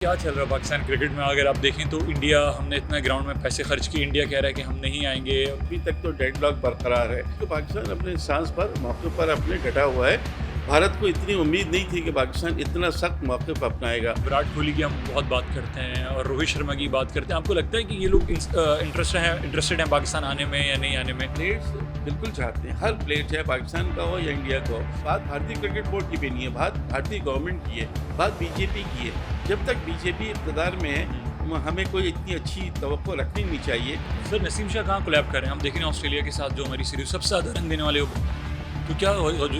क्या चल रहा है पाकिस्तान क्रिकेट में? अगर आप देखें तो इंडिया, हमने इतना ग्राउंड में पैसे खर्च किए, इंडिया कह रहा है कि हम नहीं आएंगे। अभी तक तो डेडलॉक बरकरार है। तो पाकिस्तान अपने सांस पर मौके पर अपने डटा हुआ है। भारत को इतनी उम्मीद नहीं थी कि पाकिस्तान इतना सख्त मौके पर अपनाएगा। विराट कोहली की हम बहुत बात करते हैं और रोहित शर्मा की बात करते हैं। आपको लगता है कि ये लोग इंटरेस्टेड हैं पाकिस्तान आने में या नहीं आने में? प्लेयर्स बिल्कुल चाहते हैं, हर प्लेयर चाहे पाकिस्तान का हो या इंडिया का हो। बात भारतीय क्रिकेट बोर्ड की भी नहीं है, बात भारतीय गवर्नमेंट की है, बात बीजेपी की है। जब तक बीजेपी इक़्तिदार में है हमें कोई इतनी अच्छी तवक्को रखनी नहीं चाहिए। सर, नसीम शाह कहाँ कोलैब कर रहे हैं? हम देख रहे हैं ऑस्ट्रेलिया के साथ जो हमारी सीरीज सबसे ज़्यादा रन देने वाले हो, तो क्या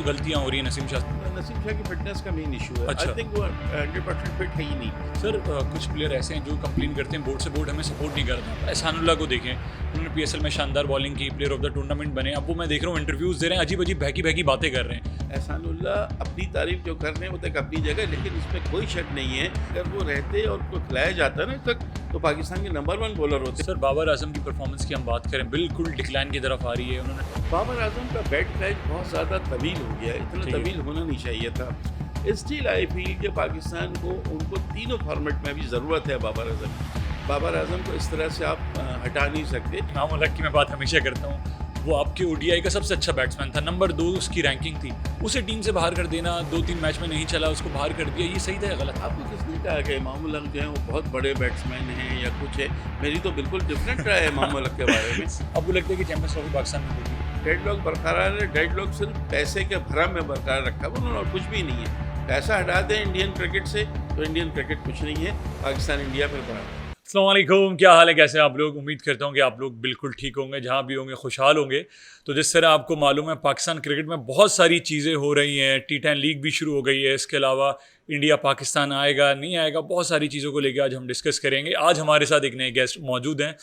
गलतियाँ हो रही हैं नसीम शाह? नसीम शाह की फिटनेस का मेन इशू है। अच्छा। आई थिंक वो 100% फिट है ही नहीं। सर, कुछ प्लेयर ऐसे हैं जो कंप्लेन करते हैं बोर्ड से, बोर्ड हमें सपोर्ट नहीं करता। एहसानुल्लाह को देखें, उन्होंने पीएसएल में शानदार बॉलिंग की, प्लेयर ऑफ द टूर्नामेंट बने। अब वो मैं देख रहा हूँ इंटरव्यूज़ दे रहे हैं, अजीब अजीब बहकी बहकी बातें कर रहे हैं। एहसानुल्लाह अपनी तारीफ जो कर रहे हैं वो तक अपनी जगह, लेकिन इसमें कोई शक नहीं है अगर वो रहते और उनको खिलाया जाता ना तक तो पाकिस्तान के नंबर 1 बॉलर होते। सर, बाबर आजम की परफॉर्मेंस की हम बात करें, बिल्कुल डिक्लाइन की तरफ आ रही है। उन्होंने बाबर आजम का बैट पैच बहुत ज़्यादा तवील हो गया है, इतना तवील होना नहीं चाहिए था। स्टिल आई फील कि पाकिस्तान को उनको तीनों फॉर्मेट में भी ज़रूरत है बाबर आजम को इस तरह से आप हटा नहीं सकते। इमाम उल हक की मैं बात हमेशा करता हूँ, वो आपके ओडीआई का सबसे अच्छा बैट्समैन था, नंबर 2 उसकी रैंकिंग थी। उसे टीम से बाहर कर देना, 2-3 मैच में नहीं चला, उसको बाहर कर दिया, ये सही था या गलत? आपको किसने कहा कि इमाम उल हक जो है वो बहुत बड़े बैट्समैन हैं या कुछ है? मेरी तो बिल्कुल डिफरेंट रहा है इमाम उल हक के बारे में। आपको लगता है कि चैंपियंस ट्रॉफी पाकिस्तान में होगी? डेडलॉक बरकरार है। डेडलॉक सिर्फ पैसे के भरम में बरकरार रखा है उन्होंने और कुछ भी नहीं है। पैसा हटा दें इंडियन क्रिकेट से तो इंडियन क्रिकेट कुछ नहीं है, पाकिस्तान इंडिया फिर बराबर। अस्सलाम वालेकुम, क्या हाल है, कैसे आप लोग? उम्मीद करता हूँ कि आप लोग बिल्कुल ठीक होंगे, जहाँ भी होंगे खुशहाल होंगे। तो जिस तरह आपको मालूम है पाकिस्तान क्रिकेट में बहुत सारी चीज़ें हो रही हैं, T10 लीग भी शुरू हो गई है। इसके अलावा इंडिया पाकिस्तान आएगा नहीं आएगा, बहुत सारी चीज़ों को लेकर आज हम डिस्कस करेंगे। आज हमारे साथ एक नए गेस्ट मौजूद हैं,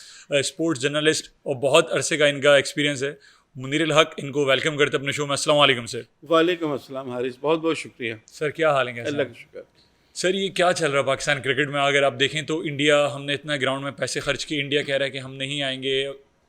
स्पोर्ट्स जर्नलिस्ट और बहुत अरसे का इनका एक्सपीरियंस है, मुनीर अल हक। इनको वेलकम करते अपने शो में। अस्सलाम वालेकुम सर। वालेकुम अस्सलाम हारिस, बहुत बहुत शुक्रिया। सर, क्या हाल है? अल्लाह का शुक्र। सर, ये क्या चल रहा है पाकिस्तान क्रिकेट में? अगर आप देखें तो इंडिया, हमने इतना ग्राउंड में पैसे खर्च किए, इंडिया कह रहा है कि हम नहीं आएंगे,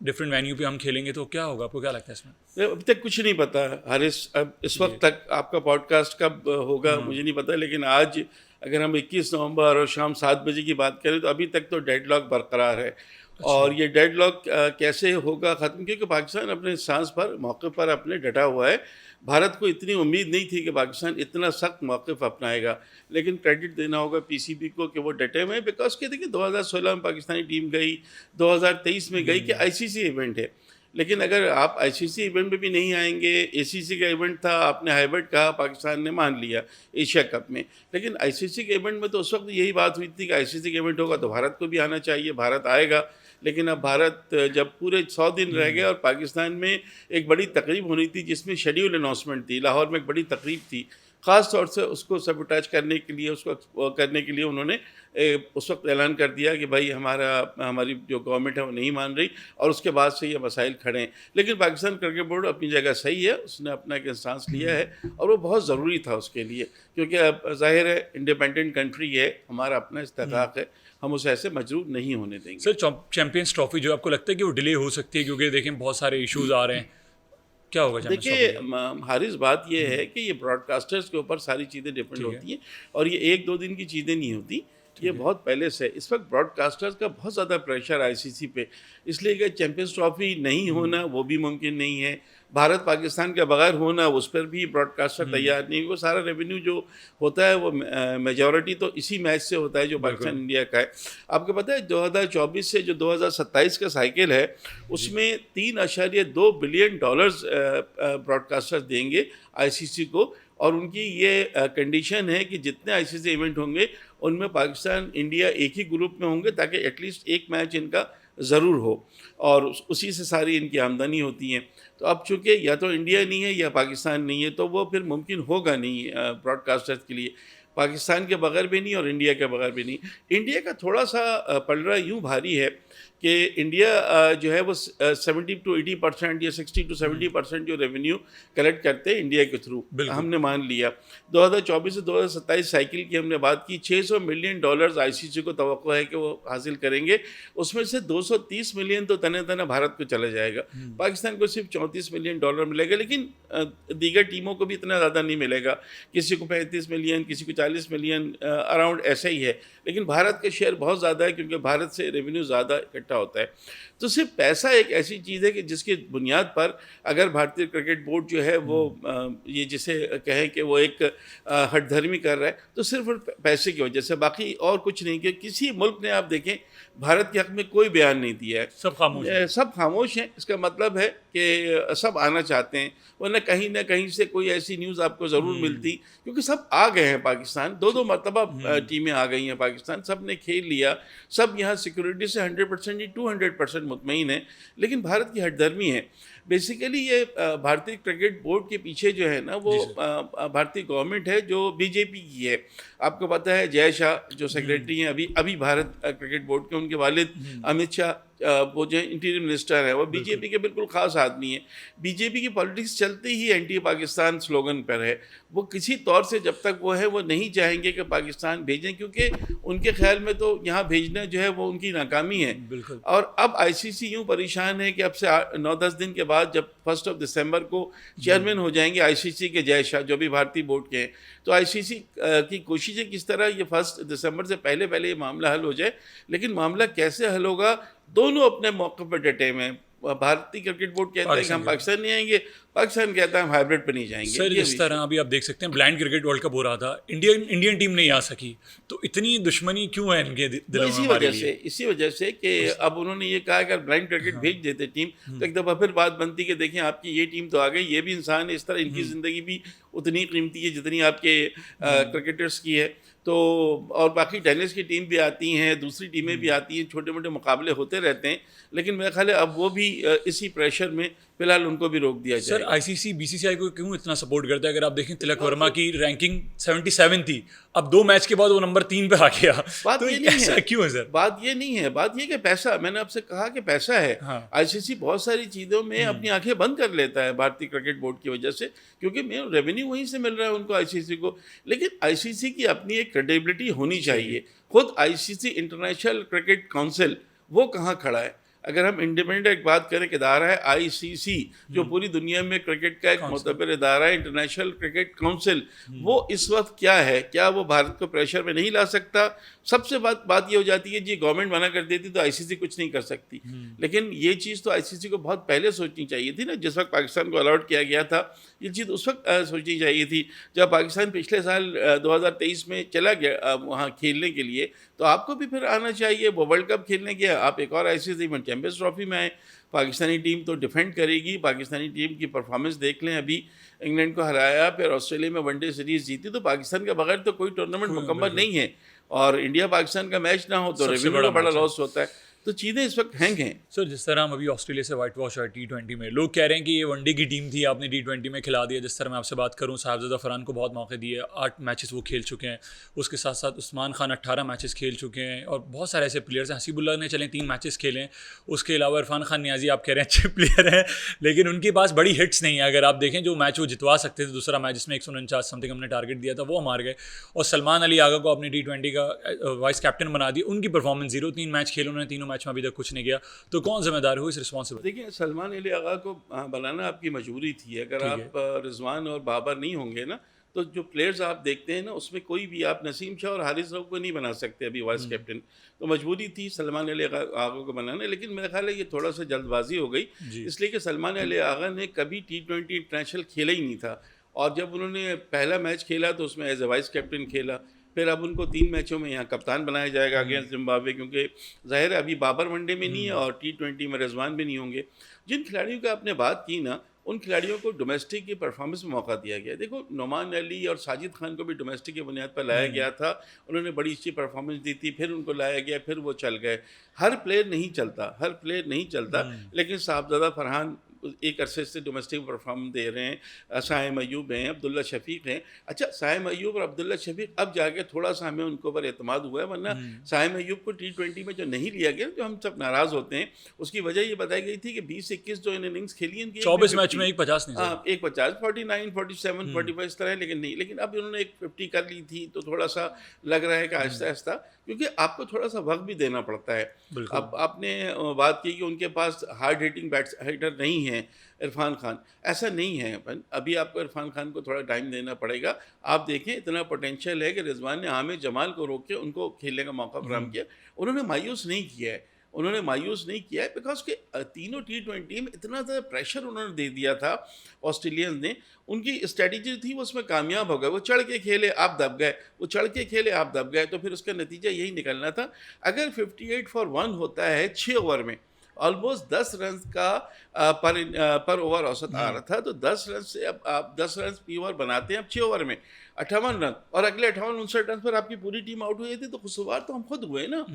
डिफरेंट वेन्यू पे हम खेलेंगे, तो क्या होगा? आपको क्या लगता है इसमें? अभी तक कुछ नहीं पता हारिस। अब इस वक्त तक आपका पॉडकास्ट कब होगा मुझे नहीं पता, लेकिन आज अगर हम 21 नवंबर और शाम 7 बजे की बात करें तो अभी तक तो डेडलॉक बरकरार है। और ये डेडलॉक कैसे होगा ख़त्म, क्योंकि पाकिस्तान अपने सांस पर मौके पर अपने डटा हुआ है। भारत को इतनी उम्मीद नहीं थी कि पाकिस्तान इतना सख्त मौक़िफ़ अपनाएगा, लेकिन क्रेडिट देना होगा पीसीबी को कि वो डटे हुए हैं। बिकॉज कि देखिए 2016 में पाकिस्तानी टीम गई, 2023 में गई कि आईसीसी इवेंट है, लेकिन अगर आप आईसीसी इवेंट में भी नहीं आएंगे, एसीसी का इवेंट था, आपने हाइबर्ट कहा, पाकिस्तान ने मान लिया एशिया कप में, लेकिन आईसीसी के इवेंट में तो उस वक्त यही बात हुई थी कि आईसीसी का इवेंट होगा तो भारत को भी आना चाहिए, भारत आएगा। लेकिन अब भारत जब पूरे 100 दिन रह गए और पाकिस्तान में एक बड़ी तकरीब होनी थी जिसमें शेड्यूल अनाउंसमेंट थी, लाहौर में एक बड़ी तकरीब थी, ख़ास तौर से उसको सबोटाज करने के लिए, उसको करने के लिए उन्होंने उस वक्त ऐलान कर दिया कि भाई हमारी जो गवर्नमेंट है वो नहीं मान रही, और उसके बाद से ये मसाइल खड़े हैं। लेकिन पाकिस्तान क्रिकेट बोर्ड अपनी जगह सही है, उसने अपना एक इंस्टांस लिया है और वो बहुत ज़रूरी था उसके लिए, क्योंकि अब ज़ाहिर है इंडिपेंडेंट कंट्री है, हमारा अपना इस्तेकाक है, हम उसे ऐसे मजरूर नहीं होने देंगे। सर, चैंपियंस ट्रॉफी जो आपको लगता है कि वो डिले हो सकती है, क्योंकि देखें बहुत सारे इश्यूज आ रहे हैं, क्या होगा? देखिए हारिस, बात यह है कि ये ब्रॉडकास्टर्स के ऊपर सारी चीज़ें डिपेंड होती हैं और ये 1-2 दिन की चीज़ें नहीं होती, ये बहुत पहले से। इस वक्त ब्रॉडकास्टर्स का बहुत ज़्यादा प्रेशर आईसीसी पे, इसलिए कि चैंपियंस ट्रॉफी नहीं होना वो भी मुमकिन नहीं है, भारत पाकिस्तान के बगैर होना उस पर भी ब्रॉडकास्टर तैयार नहीं। वो सारा रेवेन्यू जो होता है वो मेजॉरिटी तो इसी मैच से होता है जो पाकिस्तान इंडिया का है। आपको पता है 2024 से जो 2027 का साइकिल है उसमें $3.2 बिलियन ब्रॉडकास्टर्स देंगे आईसीसी को, और उनकी ये कंडीशन है कि जितने आईसीसी इवेंट होंगे उनमें पाकिस्तान इंडिया एक ही ग्रुप में होंगे, ताकि एटलीस्ट एक मैच इनका ज़रूर हो और उसी से सारी इनकी आमदनी होती है। तो अब चूँकि या तो इंडिया नहीं है या पाकिस्तान नहीं है, तो वो फिर मुमकिन होगा नहीं ब्रॉडकास्टर्स के लिए, पाकिस्तान के बगैर भी नहीं और इंडिया के बगैर भी नहीं। इंडिया का थोड़ा सा पलड़ा यूँ भारी है कि इंडिया जो है वो 70 to 80% या 60 to 70% जो रेवेन्यू कलेक्ट करते हैं इंडिया के थ्रू, हमने मान लिया। 2024 से 2027 साइकिल की हमने बात की, $600 मिलियन आईसीसी को तवक्को है कि वो हासिल करेंगे, उसमें से 230 मिलियन तो तने तने भारत को चला जाएगा, पाकिस्तान को सिर्फ $34 मिलियन मिलेगा, लेकिन दीगर टीमों को भी इतना ज़्यादा नहीं मिलेगा, किसी को 35 मिलियन, किसी को 40 मिलियन अराउंड ऐसा ही है, लेकिन भारत का शेयर बहुत ज़्यादा है क्योंकि भारत से रेवेन्यू ज़्यादा इकट्ठा होता है। तो सिर्फ पैसा एक ऐसी चीज़ है कि जिसकी बुनियाद पर अगर भारतीय क्रिकेट बोर्ड जो है वो ये जिसे कहें कि वो एक हठधर्मी कर रहा है, तो सिर्फ पैसे की वजह से, बाकी और कुछ नहीं। कि किसी मुल्क ने आप देखें भारत के हक़ में कोई बयान नहीं दिया है, सब खामोश हैं। सब खामोश हैं। इसका मतलब है कि सब आना चाहते हैं, वरना कहीं ना कहीं से कोई ऐसी न्यूज़ आपको ज़रूर मिलती, क्योंकि सब आ गए हैं पाकिस्तान। दो मरतबा टीमें आ गई हैं पाकिस्तान, सब ने खेल लिया, सब यहाँ सिक्योरिटी से 100% नहीं 200% मुतमईन है। लेकिन भारत की हठधर्मी है। बेसिकली ये भारतीय क्रिकेट बोर्ड के पीछे जो है ना वो भारतीय गवर्नमेंट है जो बीजेपी की है। आपको पता है जय शाह जो सेक्रेटरी हैं अभी भारत क्रिकेट बोर्ड के, उनके वालिद अमित शाह वो जो इंटीरियर मिनिस्टर है, वो बीजेपी के बिल्कुल ख़ास आदमी है। बीजेपी की पॉलिटिक्स चलते ही एंटी पाकिस्तान स्लोगन पर है। वो किसी तौर से जब तक वो है वो नहीं चाहेंगे कि पाकिस्तान भेजें, क्योंकि उनके ख्याल में तो यहाँ भेजना जो है वो उनकी नाकामी है। और अब आईसीसी यूँ परेशान है कि अब से 9-10 दिन के बाद जब 1 दिसंबर को चेयरमैन हो जाएंगे आईसीसी के जय शाह, जो भी भारतीय बोर्ड के हैं, तो आईसीसी की कोशिश है किस तरह ये 1 दिसंबर से पहले ये मामला हल हो जाए। लेकिन मामला कैसे हल होगा, दोनों अपने मौके पर डटे हुए हैं। भारतीय क्रिकेट बोर्ड कहता है कि हम पाकिस्तान नहीं आएंगे, पाकिस्तान कहता है हम हाइब्रिड पे नहीं जाएंगे। सर इस तरह अभी आप देख सकते हैं ब्लाइंड क्रिकेट वर्ल्ड कप हो रहा था, इंडियन टीम नहीं आ सकी, तो इतनी दुश्मनी क्यों है इनके दिलों में? इसी वजह से कि अब उन्होंने ये कहा अगर ब्लाइंड क्रिकेट भेज देते टीम तो एक दफ़ा फिर बात बनती कि देखें आपकी ये टीम तो आ गई, ये भी इंसान है, इस तरह इनकी ज़िंदगी भी उतनी कीमती है जितनी आपके क्रिकेटर्स की है। तो और बाकी टेनिस की टीम भी आती हैं, दूसरी टीमें भी आती हैं, छोटे मोटे मुकाबले होते रहते हैं। लेकिन मेरा ख्याल है अब वो भी इसी प्रेशर में फिलहाल उनको भी रोक दिया जाए। सर आईसीसी बीसीसीआई को क्यों इतना सपोर्ट करता है? अगर आप देखें तिलक वर्मा की रैंकिंग 77 थी, अब 2 मैच के बाद वो नंबर 3 पे आ गया। बात तो ये नहीं ऐसा है, क्यों है सर? बात ये नहीं है, बात ये कि पैसा, मैंने आपसे कहा कि पैसा है। हाँ। आईसीसी बहुत सारी चीज़ों में अपनी आंखें बंद कर लेता है भारतीय क्रिकेट बोर्ड की वजह से, क्योंकि रेवेन्यू वहीं से मिल रहा है उनको आईसीसी को। लेकिन आईसीसी की अपनी एक क्रेडिबिलिटी होनी चाहिए। खुद आईसीसी इंटरनेशनल क्रिकेट काउंसिल वो कहाँ खड़ा है? अगर हम इंडिपेंडेंट एक बात करें कि इदारा है आईसीसी, जो पूरी दुनिया में क्रिकेट का एक मोतबर इदारा है, इंटरनेशनल क्रिकेट काउंसिल, वो इस वक्त क्या है? क्या वो भारत को प्रेशर में नहीं ला सकता? सबसे बात ये हो जाती है जी गवर्नमेंट मना कर देती तो आईसीसी कुछ नहीं कर सकती। लेकिन ये चीज़ तो आईसीसी को बहुत पहले सोचनी चाहिए थी ना, जिस वक्त पाकिस्तान को अलॉट किया गया था, ये चीज़ उस वक्त सोचनी चाहिए थी। जब पाकिस्तान पिछले साल 2023 में चला गया वहाँ खेलने के लिए, तो आपको भी फिर आना चाहिए। वो वर्ल्ड कप खेलने गया, आप एक और आईसीसी में चैंपियंस ट्रॉफी में आए। पाकिस्तानी टीम तो डिफेंड करेगी, पाकिस्तानी टीम की परफॉर्मेंस देख लें, अभी इंग्लैंड को हराया, फिर ऑस्ट्रेलिया में वनडे सीरीज़ जीती। तो पाकिस्तान के बगैर तो कोई टूर्नामेंट मुकम्मल नहीं है, और इंडिया पाकिस्तान का मैच ना हो तो रेवेन्यू का बड़ा लॉस होता है। तो चीज़ें इस वक्त हैंग हैं। सर जिस तरह हम अभी ऑस्ट्रेलिया से वाइट वॉश है T20 में, लोग कह रहे हैं कि ये वनडे की टीम थी, आपने T20 में खिला दिया। जिस तरह मैं आपसे बात करूं, साहिबजादा फरहान को बहुत मौके दिए, 8 मैचेस वो खेल चुके हैं। उसके साथ साथ उस्मान खान 18 मैचेस खेल चुके हैं, और बहुत सारे ऐसे प्लेयर्स हैं। हसीबुल्लाह ने चलें 3 मैचेस खेले हैं। उसके अलावा इरफान खान नियाजी आप कह रहे हैं अच्छे प्लेयर हैं, लेकिन उनके पास बड़ी हिट्स नहीं है। अगर आप देखें जो मैच वो जितवा सकते थे, दूसरा मैच जिसमें 149 समथिंग हमने टारगेट दिया था, वो हार गए। और सलमान अली आगा को अपने T20 का वाइस कैप्टन बना दिया। उनकी परफॉर्मेंस 0, 3 मैच खेले उन्होंने, तीनों मैच में अभी तक कुछ नहीं किया। तो कौन जिम्मेदार हो इस रिस्पॉन्सिबिलिटी? देखिए सलमान अली आगा को बनाना आपकी मजबूरी थी। अगर आप रिजवान और बाबर नहीं होंगे ना, तो जो प्लेयर्स आप देखते हैं ना, उसमें कोई भी आप नसीम शाह और हारिस रऊफ को नहीं बना सकते अभी वाइस कैप्टन। तो मजबूरी थी सलमान अली आगा को बनाना। लेकिन मेरा ख्याल है ये थोड़ा सा जल्दबाजी हो गई, इसलिए कि सलमान अली आगा ने कभी T20 इंटरनेशनल खेला ही नहीं था। और जब उन्होंने पहला मैच खेला तो उसमें एज ए वाइस कैप्टन खेला। फिर अब उनको 3 मैचों में यहाँ कप्तान बनाया जाएगा अगेंस्ट जिम्बाब्वे, क्योंकि ज़ाहिर है अभी बाबर वनडे में नहीं है और T20 में रिजवान भी नहीं होंगे। जिन खिलाड़ियों की आपने बात की ना, उन खिलाड़ियों को डोमेस्टिक की परफॉर्मेंस में मौका दिया गया। देखो नोमान अली और साजिद खान को भी डोमेस्टिक की बुनियाद पर लाया गया था, उन्होंने बड़ी अच्छी परफॉर्मेंस दी थी, फिर उनको लाया गया, फिर वो चल गए। हर प्लेयर नहीं चलता, लेकिन साहबजादा फरहान एक अरसे से डोमेस्टिक परफॉर्मेंस दे रहे हैं। साहिम अयूब हैं, अब्दुल्ला शफीक हैं। अच्छा, साहिम अयूब और अब्दुल्ला शफीक अब जाके थोड़ा सा हमें उनको पर एतमाद हुआ है, वरना साहिम अयूब को T20 में जो नहीं लिया गया, जो हम सब नाराज़ होते हैं, उसकी वजह ये बताई गई थी कि 20-21 जो इनिंग्स खेली उनकी 24 मैच में 150 नहीं। हाँ, 150, 49, 47, 45 इस तरह, लेकिन नहीं। लेकिन अब उन्होंने एक 50 कर ली थी, तो थोड़ा सा लग रहा है कि आहिस्ता आहिस्ता क्योंकि आपको थोड़ा सा वक्त भी देना पड़ता है। बिल्कुल। अब आपने बात की कि उनके पास हार्ड हिटिंग हिटर नहीं है इरफान खान, ऐसा नहीं है। अभी आपको इरफान खान को थोड़ा टाइम देना पड़ेगा। आप देखें इतना पोटेंशियल है कि रिजवान ने आमिर जमाल को रोक के उनको खेलने का मौका फराहम किया। उन्होंने मायूस नहीं किया है, उन्होंने मायूस नहीं किया है, बिकॉज के तीनों T20 में इतना ज़्यादा प्रेशर उन्होंने दे दिया था ऑस्ट्रेलियंस ने। उनकी स्ट्रेटजी थी वो उसमें कामयाब हो गए। वो चढ़ के खेले, आप दब गए, वो चढ़ के खेले, आप दब गए, तो फिर उसका नतीजा यही निकलना था। अगर 58 फॉर 1 होता है 6 ओवर में, ऑलमोस्ट 10 रन का पर ओवर औसत आ रहा था, तो 10 रन से अब आप 10 रन पी ओवर बनाते हैं अब 6 ओवर में 58 रन, और अगले 58-59 रन पर आपकी पूरी टीम आउट हो जाती, तो खुशगवार तो हम खुद हुए ना।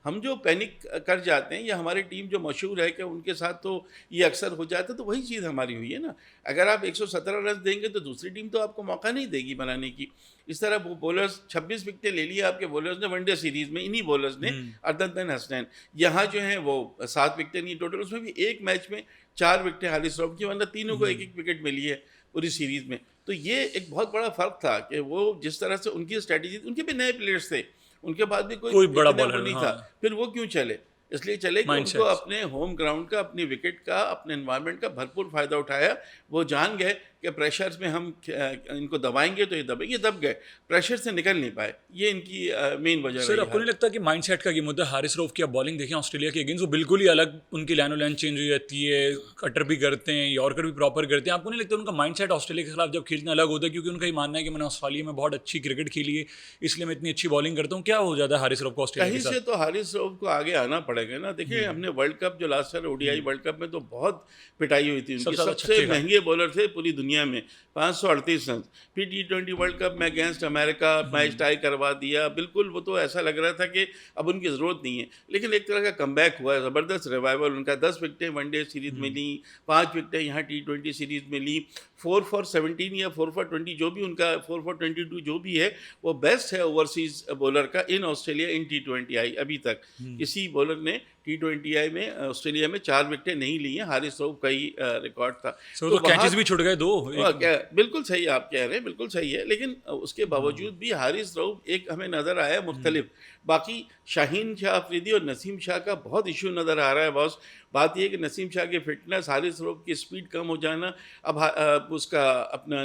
हम जो पैनिक कर जाते हैं, या हमारी टीम जो मशहूर है कि उनके साथ तो ये अक्सर हो जाता है, तो वही चीज़ हमारी हुई है ना। अगर आप 117 रन देंगे तो दूसरी टीम तो आपको मौका नहीं देगी बनाने की। इस तरह वो बॉलर्स 26 विकेटें ले लिए आपके बॉलर्स ने वनडे सीरीज़ में, इन्हीं बॉलर्स ने, अदनान हसनैन। यहाँ जो है वो 7 विकेटें नहीं टोटल, उसमें भी एक मैच में 4 विकेटें हारिस रऊफ की, वरना तीनों को एक एक विकेट मिली है पूरी सीरीज़ में। तो ये एक बहुत बड़ा फ़र्क था कि वो जिस तरह से उनकी स्ट्रैटेजी, उनके भी नए प्लेयर्स थे, उनके बाद भी कोई बड़ा इतना बॉलर वो नहीं हाँ। था, फिर वो क्यों चले? इसलिए चले कि उनको अपने होम ग्राउंड का, अपनी विकेट का, अपने एनवायरनमेंट का भरपूर फ़ायदा उठाया। वो जान गए कि प्रेशर्स में हम इनको दबाएंगे तो ये दबेंगे, दब गए, प्रेशर से निकल नहीं पाए। ये इनकी मेन वजह सर, आपको नहीं लगता कि माइंडसेट का गेम होता है? हारिस रऊफ की आप बॉलिंग देखें ऑस्ट्रेलिया के अगेंस्ट, वो बिल्कुल ही अलग, उनकी लाइन लाइन चेंज हो जाती है, कटर भी करते हैं, यॉर्कर भी प्रॉपर करते हैं। आपको नहीं लगता उनका माइंडसेट ऑस्ट्रेलिया के खिलाफ जब खेलना अलग होता है? क्योंकि उनका ही मानना है कि मैंने ऑस्ट्रेलिया में बहुत अच्छी क्रिकेट खेली है, इसलिए मैं इतनी अच्छी बॉलिंग करता हूँ। क्या हो जाता है हारिस रऊफ को ऑस्ट्रेलिया के कहीं से साथ? तो हारिस रऊफ को आगे आना पड़ेगा ना। देखिए हमने वर्ल्ड कप जो last year ODI world cup में तो बहुत पिटाई हुई थी उनकी, सबसे महंगे बॉलर थे पूरी दुनिया में, 538 रन। फिर T20 वर्ल्ड कप में अगेंस्ट अमेरिका मैच टाई करवा दिया। बिल्कुल वो तो ऐसा लग रहा था कि अब उनकी ज़रूरत नहीं है, लेकिन एक तरह का कमबैक हुआ है, ज़बरदस्त रिवाइवल उनका। 10 विकेटें वनडे सीरीज़ में ली, 5 विकेटें यहाँ T20 सीरीज़ में ली, 4 फॉर 17 या 4 फॉर 20 जो भी उनका 4 फॉर 22 जो भी है, वो बेस्ट है ओवरसीज़ बॉलर का इन ऑस्ट्रेलिया इन T20I। अभी तक किसी बॉलर ने T20I में ऑस्ट्रेलिया में 4 विकेटें नहीं ली हैं। हारिस रऊफ का ही रिकॉर्ड था। तो कैचेस भी छूट गए 2। बिल्कुल सही आप कह रहे हैं, बिल्कुल सही है, लेकिन उसके बावजूद भी हारिस रऊफ एक हमें नज़र आया मुख्तलिफ। बाकी शाहीन शाह अफरीदी और नसीम शाह का बहुत इशू नज़र आ रहा है बॉस। बात यह है कि नसीम शाह की फिटनेस, हारिस रऊफ की स्पीड कम हो जाना, अब उसका अपना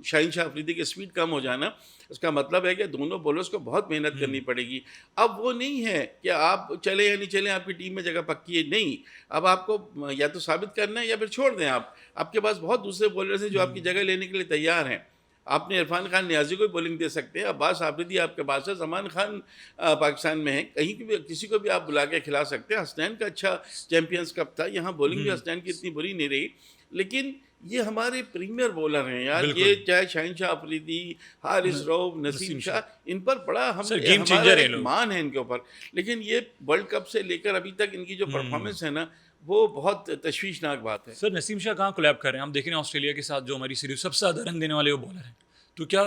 शाहीन शाह अफरीदी की स्पीड कम हो जाना, उसका मतलब है कि दोनों बॉलर्स को बहुत मेहनत करनी पड़ेगी। अब वो नहीं है कि आप चले या नहीं चले, आपकी टीम में जगह पक्की है, नहीं। अब आपको या तो साबित करना है या फिर छोड़ दें आप। आपके पास बहुत दूसरे बॉलर्स हैं जो आपकी जगह लेने के लिए तैयार हैं। आपने इरफान खान नियाजी को बॉलिंग दे सकते हैं, अब्बास आफरीदी आपके पास है, जमान खान पाकिस्तान में है, कहीं की भी किसी को भी आप बुला के खिला सकते हैं। हसनैन का अच्छा चैंपियंस कप था, यहाँ बॉलिंग भी हसनैन की इतनी बुरी नहीं रही, लेकिन ये हमारे प्रीमियर बॉलर हैं यार। ये चाहे शाहीन शाह अफरीदी, हारिस रऊफ, नसीम शाह, इन पर बड़ा हमारा मान है इनके ऊपर। लेकिन ये वर्ल्ड कप से लेकर अभी तक इनकी जो परफॉर्मेंस है ना, वो बहुत तशवीशनाक बात है। सर, नसीम शाह कहाँ कोलैब कर रहे हैं? हम देख रहे हैं ऑस्ट्रेलिया के साथ जो हमारी सीरीज सबसे ज़्यादा रन देने वाले वो बॉलर हैं, तो क्या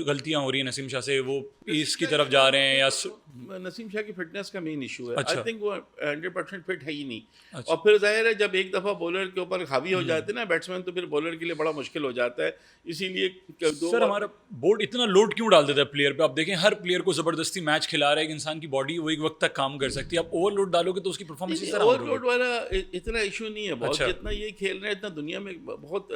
गलतियाँ हो रही हैं नसीम शाह से? वो ईस्ट की तरफ जा रहे हैं या नसीम शाह की फिटनेस का मेन इशू है। अच्छा। आई थिंक वो 100% फिट है ही नहीं। अच्छा। और फिर जाहिर है जब एक दफ़ा बॉलर के ऊपर हावी हो जाते हैं ना बैट्समैन, तो फिर बॉलर के लिए बड़ा मुश्किल हो जाता है। इसीलिए सर, हमारा बोर्ड इतना लोड क्यों डाल देता है प्लेयर पे? आप देखें हर प्लेयर को ज़बरदस्ती मैच खिला रहा है, एक इंसान की बॉडी वो एक वक्त तक काम कर सकती है। आप ओवरलोड डालोगे तो उसकी परफॉर्मेंस इस तरह ओवरलोड वाला इतना इशू नहीं है बहुत। अच्छा। जितना ये खेल रहे हैं, इतना दुनिया में बहुत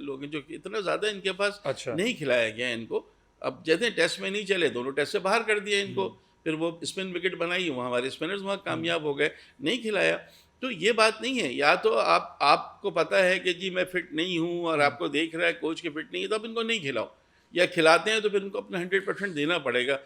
लोग हैं जो इतना ज़्यादा इनके पास अच्छा। नहीं खिलाया गया इनको। अब जैसे टेस्ट में नहीं चले, दोनों टेस्ट से बाहर कर दिया इनको, फिर वो स्पिन विकेट बनाई, वहाँ हमारे स्पिनर्स वहाँ कामयाब हो गए, नहीं खिलाया। तो ये बात नहीं है, या तो आपको पता है कि जी मैं फिट नहीं हूँ और आपको देख रहा है कोच के फिट नहीं है, तो आप इनको नहीं खिलाओ, या खिलाते हैं तो फिर इनको अपना 100% देना पड़ेगा।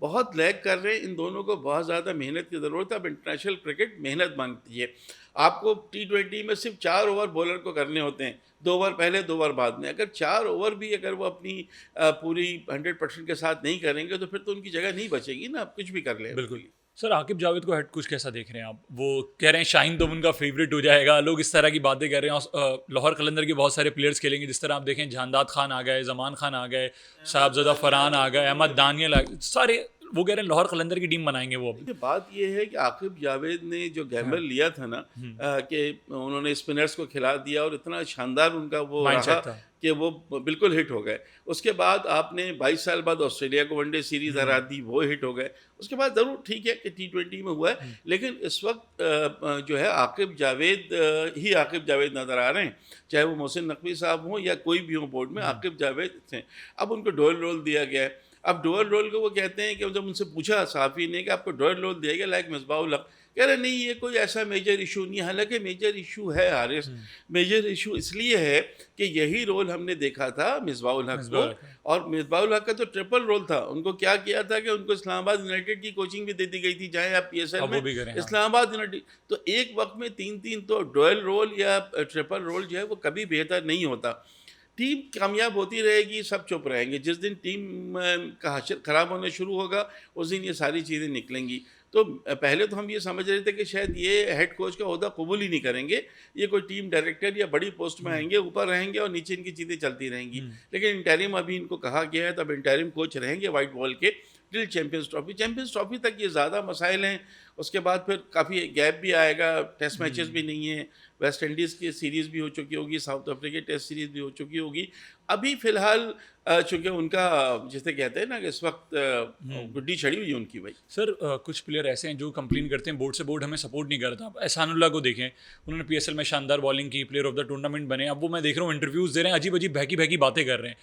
बहुत लैग कर रहे हैं, इन दोनों को बहुत ज़्यादा मेहनत की ज़रूरत है। अब इंटरनेशनल क्रिकेट मेहनत मांगती है। आपको T20 में सिर्फ 4 ओवर बॉलर को करने होते हैं, 2 ओवर पहले 2 ओवर बाद में। अगर 4 ओवर भी अगर वो अपनी पूरी 100% के साथ नहीं करेंगे तो फिर तो उनकी जगह नहीं बचेगी ना, आप कुछ भी कर लें। बिल्कुल। सर, आकिब जावेद को हेड कोच कैसा देख रहे हैं आप? वो कह रहे हैं शाहीन तो उनका फेवरेट हो जाएगा, लोग इस तरह की बातें कर रहे हैं। लाहौर कलंदर के बहुत सारे प्लेयर्स खेलेंगे, जिस तरह आप देखें जहानदाद खान आ गए, जमान खान आ गए, साहबजादा फरहान आ गए, अहमद दानियल आ गए, सारे वो कह रहे हैं लाहौर कलंदर की टीम बनाएंगे वो अभी। देखिए बात ये है कि आकिब जावेद ने जो गैम्बल लिया था ना कि उन्होंने स्पिनर्स को खिला दिया और इतना शानदार उनका वो माइंडसेट रहा था। कि वो बिल्कुल हिट हो गए। उसके बाद आपने 22 साल बाद ऑस्ट्रेलिया को वनडे सीरीज़ हरा दी, वो हिट हो गए। उसके बाद ज़रूर ठीक है कि T20 में हुआ है, लेकिन इस वक्त जो है आकिब जावेद ही आकिब जावेद नज़र आ रहे हैं, चाहे वो मोहसिन नकवी साहब हों या कोई भी हो बोर्ड में, आकिब जावेद थे। अब उनको डुअल रोल दिया गया है। अब डुअल रोल को वो कहते हैं कि जब उनसे पूछा सहाफ़ी ने कि आपको डुअल रोल दिया गया लाइक मिसबाहुल हक, कह रहे नहीं ये कोई ऐसा मेजर इशू नहीं है। हालांकि मेजर इशू है हारिस, मेजर इशू इसलिए है कि यही रोल हमने देखा था मिसबाहुल हक को, और मिसबाहुल हक का तो ट्रिपल रोल था। उनको क्या किया था कि उनको इस्लामाबाद यूनाइटेड की कोचिंग भी दे दी गई थी, चाहे आप PSL में इस्लामाबाद यूनाइटेड, तो एक वक्त में 3-3 तो डुअल रोल या ट्रिपल रोल जो है वो कभी बेहतर नहीं होता। टीम कामयाब होती रहेगी, सब चुप रहेंगे। जिस दिन टीम का हशर ख़राब होना शुरू होगा उस दिन ये सारी चीज़ें निकलेंगी। तो पहले तो हम ये समझ रहे थे कि शायद ये हेड कोच का ओहदा कबूल ही नहीं करेंगे, ये कोई टीम डायरेक्टर या बड़ी पोस्ट में आएंगे, ऊपर रहेंगे और नीचे इनकी चीज़ें चलती रहेंगी। लेकिन इंटरिम अभी इनको कहा गया है, तब इंटरिम कोच रहेंगे वाइट बॉल के टिल चैम्पियंस ट्रॉफी तक ये ज़्यादा मसाइल हैं। उसके बाद फिर काफ़ी गैप भी आएगा, टेस्ट मैचेस भी नहीं है, वेस्ट इंडीज़ की सीरीज़ भी हो चुकी होगी, साउथ अफ्रीका की टेस्ट सीरीज़ भी हो चुकी होगी। अभी फ़िलहाल चूँकि उनका जिसे कहते हैं ना कि इस वक्त गुड्डी छड़ी हुई है उनकी भाई। सर कुछ प्लेयर ऐसे हैं जो कंप्लेन करते हैं बोर्ड से बोर्ड हमें सपोर्ट नहीं करता। आप एहसानुल्लाह को देखें, उन्होंने PSL में शानदार बॉलिंग की, प्लेयर ऑफ द टूर्नामेंट बने। अब वो मैं देख रहा हूँ इंटरव्यूज़ दे रहे हैं, अजीब अजीब बहकी बहकी बातें कर रहे हैं।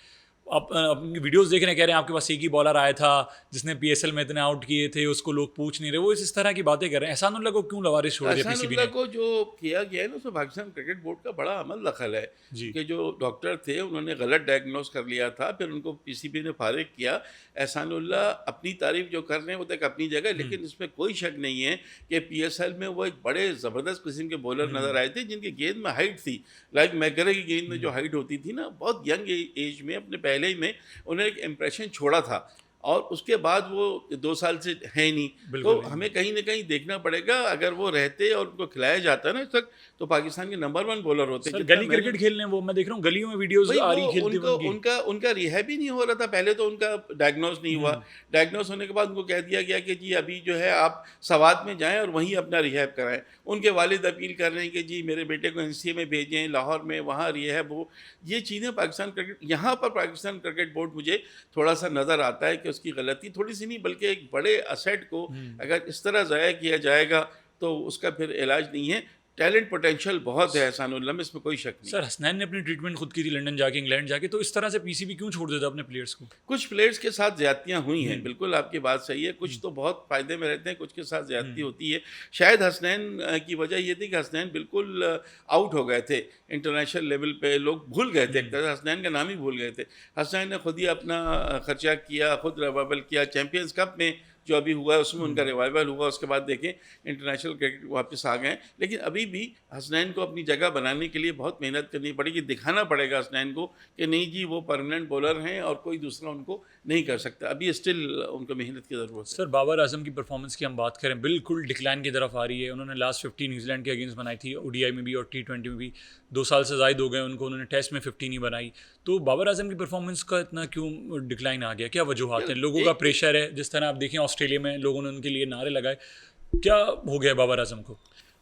आप अपनी वीडियोस देख रहे हैं, कह रहे हैं आपके पास एक ही बॉलर आया था जिसने PSL में इतने आउट किए थे, उसको लोग पूछ नहीं रहे। वो इस तरह की बातें कर रहे हैं। एहसानुल्लाह को क्यों लवारिस छोड़ दिया PCB ने? को जो किया गया है ना, उसमें पाकिस्तान क्रिकेट बोर्ड का बड़ा अमल दखल है कि जो डॉक्टर थे उन्होंने गलत डायग्नोस कर लिया था, फिर उनको PCB ने फारिग किया। एहसानुल्लाह अपनी तारीफ जो कर रहे हैं वो तक अपनी जगह, लेकिन इसमें कोई शक नहीं है कि PSL में वो एक बड़े ज़बरदस्त किस्म के बॉलर नज़र आए थे जिनकी गेंद में हाइट थी। लाइक मैकरे की गेंद में जो हाइट होती थी ना, बहुत यंग एज में अपने पहले ही में उन्होंने एक इम्प्रेशन छोड़ा था, और उसके बाद वो 2 साल से है ही नहीं। तो हमें कहीं ना कहीं देखना पड़ेगा, अगर वो रहते और उनको खिलाया जाता ना इस वक्त, तो पाकिस्तान के नंबर 1 बॉलर होते। गली क्रिकेट खेलने वो मैं देख रहा हूँ गलियों में वीडियोस आ रही खेलते हुए उनका रिहैब ही नहीं हो रहा था। पहले तो उनका डायग्नोस नहीं हुआ, डायग्नोस होने के बाद उनको कह दिया गया कि जी अभी जो है आप सवात में जाएं और वहीं अपना रिहैब कराएं। उनके वालिद अपील कर रहे हैं कि जी मेरे बेटे को NCA में भेजें, लाहौर में, वहाँ रिहैब हो। ये चीज़ें पाकिस्तान क्रिकेट, यहाँ पर पाकिस्तान क्रिकेट बोर्ड मुझे थोड़ा सा नज़र आता है कि उसकी गलती थोड़ी सी नहीं बल्कि एक बड़े असेट को अगर इस तरह ज़ाया किया जाएगा तो उसका फिर इलाज नहीं है। टैलेंट पोटेंशियल बहुत है एहसानुल्लाह में, इसमें कोई शक नहीं। सर हसनैन ने अपनी ट्रीटमेंट खुद की थी लंदन जाके, इंग्लैंड जाके, तो इस तरह से PCB क्यों छोड़ देता अपने प्लेयर्स को? कुछ प्लेयर्स के साथ ज्यादतियाँ हुई हैं, बिल्कुल आपकी बात सही है। कुछ तो बहुत फ़ायदे में रहते हैं, कुछ के साथ ज्यादती होती है। शायद हसनैन की वजह ये थी कि हसनैन बिल्कुल आउट हो गए थे इंटरनेशनल लेवल पे, लोग भूल गए थे, एक तरह से हसनैन का नाम ही भूल गए थे। हसनैन ने खुद ही अपना खर्चा किया, खुद रिवाइवल किया। चैम्पियंस कप में जो अभी हुआ है उसमें उनका रिवाइवल हुआ, उसके बाद देखें इंटरनेशनल क्रिकेट वापस आ गए। लेकिन अभी भी हसनैन को अपनी जगह बनाने के लिए बहुत मेहनत करनी पड़ेगी, दिखाना पड़ेगा हसनैन को कि नहीं जी वो परमानेंट बॉलर हैं और कोई दूसरा उनको नहीं कर सकता। अभी स्टिल उनको मेहनत की ज़रूरत है। सर बाबर आजम की परफॉर्मेंस की हम बात करें, बिल्कुल डिक्लाइन की तरफ आ रही है। उन्होंने लास्ट 50 न्यूजीलैंड के अगेंस्ट बनाई थी, ODI में भी और T20 में भी। 2 साल से ज़ायद हो गए उनको, उन्होंने टेस्ट में 50 नहीं बनाई। तो बाबर आजम की परफॉर्मेंस का इतना क्यों डिक्लाइन आ गया? क्या वजूहत हैं? लोगों का प्रेशर है, जिस तरह आप देखें ऑस्ट्रेलिया में लोगों ने उनके लिए नारे लगाए। क्या हो गया बाबर आजम को?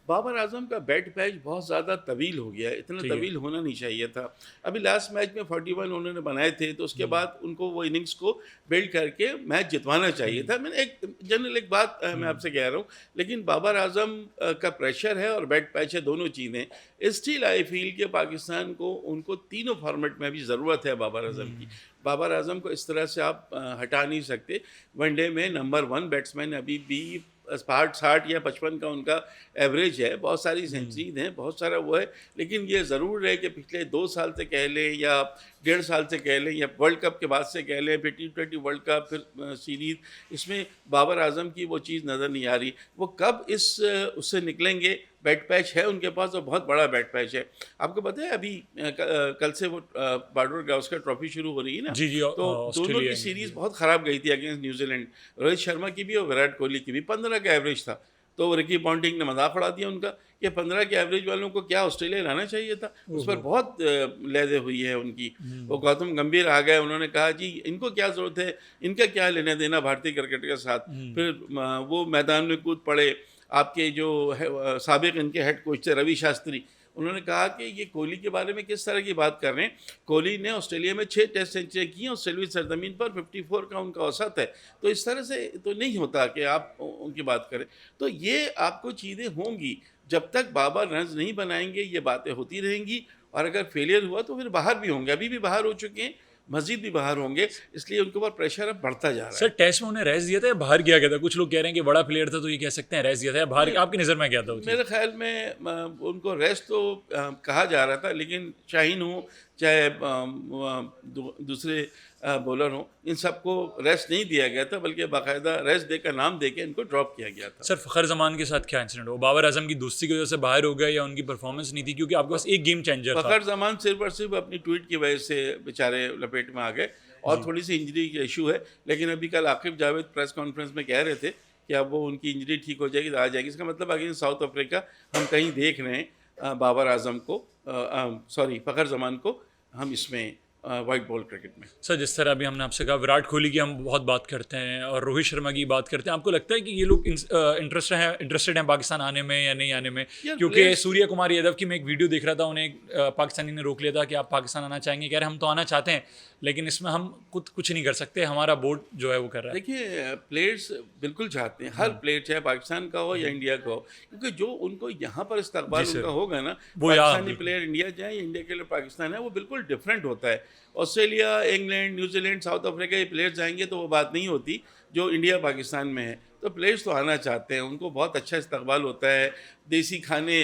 बाबर आजम का बैट पैच बहुत ज़्यादा तवील हो गया है, इतना तवील होना नहीं चाहिए था। अभी लास्ट मैच में 41 उन्होंने बनाए थे, तो उसके बाद उनको वो इनिंग्स को बिल्ड करके मैच जितवाना चाहिए था। मैंने एक जनरल एक बात मैं आपसे कह रहा हूँ, लेकिन बाबर आजम का प्रेशर है और बैट पैच है, दोनों चीज़ें। स्टिल आई फील कि पाकिस्तान को उनको तीनों फॉर्मेट में भी ज़रूरत है बाबर आजम की। बाबर आजम को इस तरह से आप हटा नहीं सकते। वनडे में नंबर 1 बैट्समैन अभी भी 60 या 55 का उनका एवरेज है, बहुत सारी सेंचुरीज हैं, बहुत सारा वो है। लेकिन ये ज़रूर है कि पिछले 2 साल से कह लें या 1.5 साल से कह लें या वर्ल्ड कप के बाद से कह लें, फिर T20 वर्ल्ड कप, फिर सीरीज़, इसमें बाबर आजम की वो चीज़ नज़र नहीं आ रही। वो कब उससे निकलेंगे? बैट पैच है उनके पास और बहुत बड़ा बैट पैच है। आपको पता है अभी कल से वो बॉर्डर गावस्कर ट्रॉफी शुरू हो रही है ना, जी जी, तो दोनों की सीरीज़ बहुत ख़राब गई थी अगेंस्ट न्यूजीलैंड। रोहित शर्मा की भी और विराट कोहली की भी 15 का एवरेज था। तो रिकी पॉन्टिंग ने मजाक उड़ा दिया उनका कि 15 के एवरेज वालों को क्या ऑस्ट्रेलिया लाना चाहिए था। उस पर बहुत लहदे हुई है उनकी। वो गौतम गंभीर आ गए, उन्होंने कहा जी इनको क्या ज़रूरत है, इनका क्या लेना देना भारतीय क्रिकेट के साथ। फिर वो मैदान में कूद पड़े। आपके जो साबिक इनके हेड कोच थे रवि शास्त्री, उन्होंने कहा कि ये कोहली के बारे में किस तरह की बात कर रहे हैं। कोहली ने ऑस्ट्रेलिया में 6 टेस्ट सेंचुरी की हैं और सेल्वी सरजमीन पर 54 का उनका औसत है। तो इस तरह से तो नहीं होता कि आप उनकी बात करें। तो ये आपको चीज़ें होंगी, जब तक बाबर रन्स नहीं बनाएंगे ये बातें होती रहेंगी। और अगर फेलियर हुआ तो फिर बाहर भी होंगे, अभी भी बाहर हो चुके हैं, मजीद भी बाहर होंगे, इसलिए उनके ऊपर प्रेशर अब बढ़ता जा रहा है। सर टेस्ट में उन्हें रेस्ट दिया था या बाहर किया गया था? कुछ लोग कह रहे हैं कि बड़ा प्लेयर था तो ये कह सकते हैं रेस्ट दिया था, या बाहर? आपकी नज़र में क्या था? मेरे ख्याल में उनको रेस्ट तो कहा जा रहा था, लेकिन शाहीन हो चाहे दूसरे बॉलर हो, इन सबको रेस्ट नहीं दिया गया था, बल्कि बाकायदा रेस्ट देकर नाम देके इनको ड्रॉप किया गया था। सर फ़खर ज़मान के साथ क्या इंसिडेंट हो? बाबर आजम की दोस्ती की वजह से बाहर हो गया या उनकी परफॉर्मेंस नहीं थी? क्योंकि आपके पास एक गेम चेंजर था। फ़खर ज़मान सिर्फ और सिर्फ अपनी ट्वीट की वजह से बेचारे लपेट में आ गए और थोड़ी सी इंजरी का इशू है। लेकिन अभी कल आकिब जावेद प्रेस कॉन्फ्रेंस में कह रहे थे कि अब वो उनकी इंजरी ठीक हो जाएगी तो आ जाएगी। इसका मतलब अगेंस्ट साउथ अफ्रीका हम कहीं देख रहे हैं बाबर आजम को, फ़खर ज़मान को हम इसमें वाइट बॉल क्रिकेट में। सर जिस तरह अभी हमने आपसे कहा विराट कोहली की हम बहुत बात करते हैं और रोहित शर्मा की बात करते हैं, आपको लगता है कि ये लोग इंटरेस्टेड हैं पाकिस्तान आने में या नहीं आने में? क्योंकि सूर्य कुमार यादव की मैं एक वीडियो देख रहा था, उन्हें पाकिस्तानी ने रोक लिया था कि आप पाकिस्तान आना चाहेंगे, कह रहे हम तो आना चाहते हैं लेकिन इसमें हम कुछ नहीं कर सकते, हमारा बोर्ड जो है वो कर रहा है। देखिए प्लेयर्स बिल्कुल चाहते हैं, हर प्लेयर चाहे पाकिस्तान का हो या इंडिया का हो, क्योंकि जो उनको यहाँ पर इस्तकबाल उनका होगा ना, पाकिस्तानी प्लेयर इंडिया जाए, इंडिया के लिए पाकिस्तान है, वो बिल्कुल डिफरेंट होता है। Australia, England, New Zealand, south Africa ये प्लेयर्स जाएंगे तो वो बात नहीं होती जो इंडिया पाकिस्तान में है। तो प्लेयर्स तो आना चाहते हैं, उनको बहुत अच्छा इस्तकबाल होता है, देसी खाने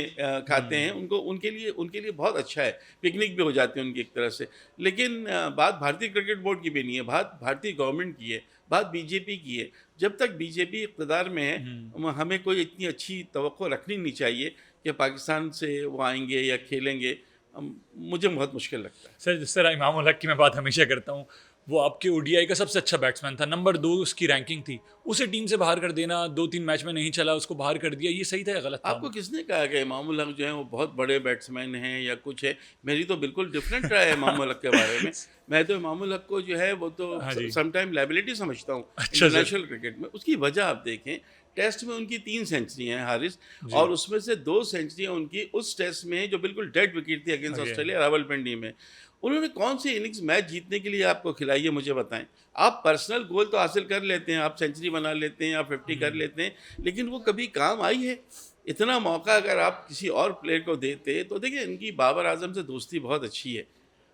खाते हैं, उनको उनके लिए बहुत अच्छा है, पिकनिक भी हो जाती है उनकी एक तरह से। लेकिन बात भारतीय क्रिकेट बोर्ड की भी नहीं है, बात भारतीय गवर्नमेंट की है, बात बीजेपी की है। जब तक बीजेपी इक़्तिदार में है हमें कोई इतनी अच्छी तवक्को रखनी नहीं चाहिए कि पाकिस्तान से वो आएंगे या खेलेंगे, मुझे बहुत मुश्किल लगता है। सर जिस तरह इमाम उल हक की मैं बात हमेशा करता हूँ, वो आपके ओडीआई का सबसे अच्छा बैट्समैन था, नंबर 2 उसकी रैंकिंग थी, उसे टीम से बाहर कर देना, 2-3 मैच में नहीं चला उसको बाहर कर दिया, ये सही था या गलत था? आपको किसने कहा कि इमाम उल हक जो है वो बहुत बड़े बैट्समैन हैं या कुछ है? मेरी तो बिल्कुल डिफरेंट रहा है इमाम उल हक के बारे में। मैं तो इमाम उल हक को जो है वो तो समटाइम लायबिलिटी समझता हूँ इंटरनेशनल क्रिकेट में। उसकी वजह आप देखें, टेस्ट में उनकी 3 सेंचुरियाँ हैं हारिस, और उसमें से 2 सेंचुरियाँ उनकी उस टेस्ट में जो बिल्कुल डेड विकेट थी अगेंस्ट ऑस्ट्रेलिया रावलपिंडी में। उन्होंने कौन सी इनिंग्स मैच जीतने के लिए आपको खिलाई है मुझे बताएं। आप पर्सनल गोल तो हासिल कर लेते हैं, आप सेंचुरी बना लेते हैं, आप 50 कर लेते हैं, लेकिन वो कभी काम आई है? इतना मौका अगर आप किसी और प्लेयर को देते तो देखिए इनकी बाबर आजम से दोस्ती बहुत अच्छी है,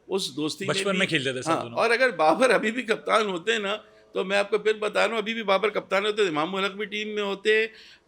उस दोस्ती बचपन में खेलते थे सब दोनों। और अगर बाबर अभी भी कप्तान होते ना, तो मैं आपको फिर बता रहा हूँ, अभी भी बाबर कप्तान होते, इमाम उल हक भी टीम में होते,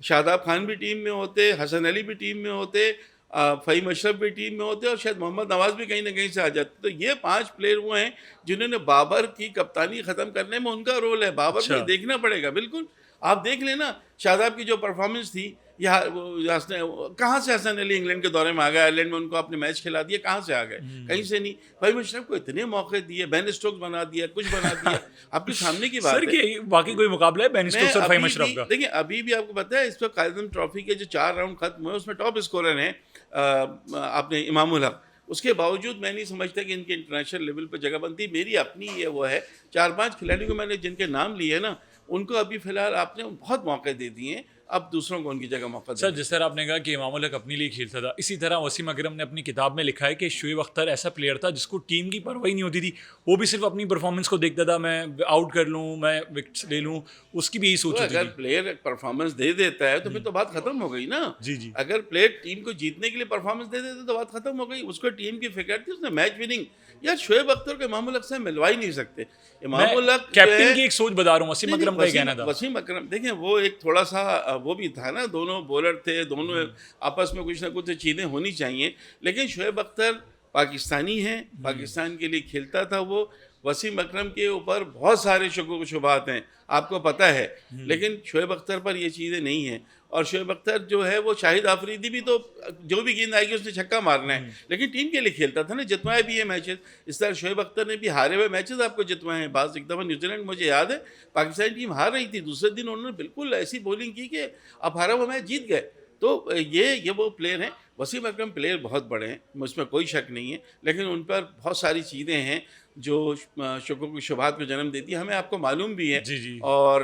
शादाब खान भी टीम में होते, हसन अली भी टीम में होते, फ़हीम अशरफ भी टीम में होते और शायद मोहम्मद नवाज़ भी कहीं ना कहीं से आ जाते। तो ये 5 प्लेयर वो हैं जिन्होंने बाबर की कप्तानी ख़त्म करने में उनका रोल है। बाबर को देखना पड़ेगा, बिल्कुल आप देख लेना शादाब की जो परफॉर्मेंस थी, कहाँ से हसन अली इंग्लैंड के दौरे में आ गए, आयरलैंड में उनको आपने मैच खिला दिया, कहाँ से आ गए? कहीं से नहीं। फ़हीम अशरफ को इतने मौके दिए, बेन स्टोक्स बना दिया, कुछ बना दिया, आपके सामने की बात है। बाकी कोई मुकाबला है बेन स्टोक्स और फ़हीम अशरफ का? देखिए अभी भी आपको पता है इस वक्त कायदम ट्रॉफी के जो 4 राउंड खत्म हुए उसमें टॉप स्कोरर हैं आपने इमाम उल हक। उसके बावजूद मैं नहीं समझता कि इनके इंटरनेशनल लेवल पर जगह बनती। मेरी अपनी ये वो है, 4-5 खिलाड़ियों को मैंने जिनके नाम लिए ना, उनको अभी फ़िलहाल आपने बहुत मौके दे दिए हैं, अब दूसरों को उनकी जगह मौका सर जिस तरह आपने कहा कि इमाम उल हक अपने लिए खेलता था, इसी तरह वसीम अकरम ने अपनी किताब में लिखा है कि शुएब अख्तर ऐसा प्लेयर था जिसको टीम की परवाह नहीं होती थी, वो भी सिर्फ अपनी परफॉर्मेंस को देखता था, मैं आउट कर लूँ, मैं विकेट्स ले लूँ, उसकी भी यही सोच होती थी। अगर प्लेयर परफॉर्मेंस दे देता है तो फिर तो बात खत्म हो गई ना। जी। अगर प्लेयर टीम को जीतने के लिए परफॉर्मेंस दे देता तो बात खत्म हो गई। उसको टीम की फिक्र थी, उसने मैच विनिंग। यार शुएब अख्तर को इमाम उल हक से मिलवा ही नहीं सकते। इमाम उल हक कैप्टन की एक सोच बता रहा हूँ, वसीम अकरम का कहना था। वसीम अकरम देखें वो एक थोड़ा सा वो भी था ना, दोनों बॉलर थे, दोनों आपस में कुछ ना कुछ चीज़ें होनी चाहिए। लेकिन शुएब अख्तर पाकिस्तानी है, पाकिस्तान के लिए खेलता था वो। वसीम अकरम के ऊपर बहुत सारे शुबहात हैं, आपको पता है, लेकिन शुएब अख्तर पर ये चीज़ें नहीं हैं। और शोएब अख्तर जो है वो शाहिद आफरीदी भी तो जो भी गेंद आएगी उसने छक्का मारना है, लेकिन टीम के लिए खेलता था ना, जितवाए भी ये मैचेस। इस तरह शोएब अख्तर ने भी हारे हुए मैचेस आपको जितवाए हैं। बाज़ एक दफ़ा न्यूजीलैंड, मुझे याद है पाकिस्तान टीम हार रही थी, दूसरे दिन उन्होंने बिल्कुल ऐसी बॉलिंग की कि आप हारा हुआ मैच जीत गए। तो ये वो प्लेयर हैं। वसीम अकरम प्लेयर बहुत बड़े हैं, उसमें कोई शक नहीं है, लेकिन उन पर बहुत सारी चीज़ें हैं जो शुक्र की शुभात को जन्म देती है, हमें आपको मालूम भी है। जी जी। और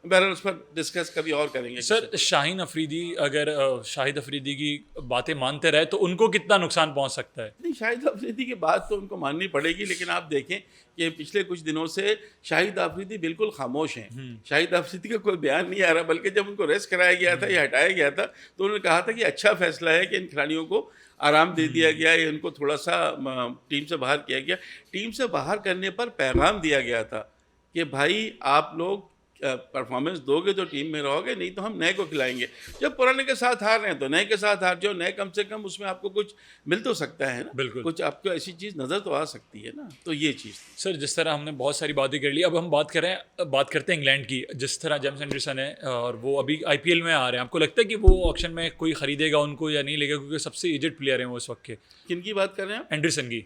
बहरहाल उस पर डिस्कस कभी और करेंगे। सर शाहीन अफरीदी, अगर शाहिद अफरीदी की बातें मानते रहे तो उनको कितना नुकसान पहुंच सकता है? नहीं, शाहिद अफरीदी की बात तो उनको माननी पड़ेगी, लेकिन आप देखें कि पिछले कुछ दिनों से शाहिद अफरीदी बिल्कुल खामोश हैं। शाहिद अफरीदी का कोई बयान नहीं आ रहा, बल्कि जब उनको रेस्ट कराया गया था या हटाया गया था तो उन्होंने कहा था कि अच्छा फैसला है कि इन खिलाड़ियों को आराम दे दिया गया, या इनको थोड़ा सा टीम से बाहर किया गया। टीम से बाहर करने पर पैगाम दिया गया था कि भाई आप लोग परफॉर्मेंस दोगे तो टीम में रहोगे, नहीं तो हम नए को खिलाएंगे। जब पुराने के साथ हार रहे हैं तो नए के साथ हार जाओ, नए कम से कम उसमें आपको कुछ मिल तो सकता है ना, बिल्कुल। कुछ आपको ऐसी चीज़ नज़र तो आ सकती है ना। तो ये चीज़ सर जिस तरह हमने बहुत सारी बातें कर ली, अब हम बात करते हैं इंग्लैंड की। जिस तरह जेम्स एंडरसन है और वो अभी आईपीएल में आ रहे हैं, आपको लगता है कि वो ऑक्शन में कोई खरीदेगा उनको या नहीं लेगा, क्योंकि सबसे एजेड प्लेयर हैं वो इस वक्त के? किन की बात कर रहे हैं आप? एंडरसन की।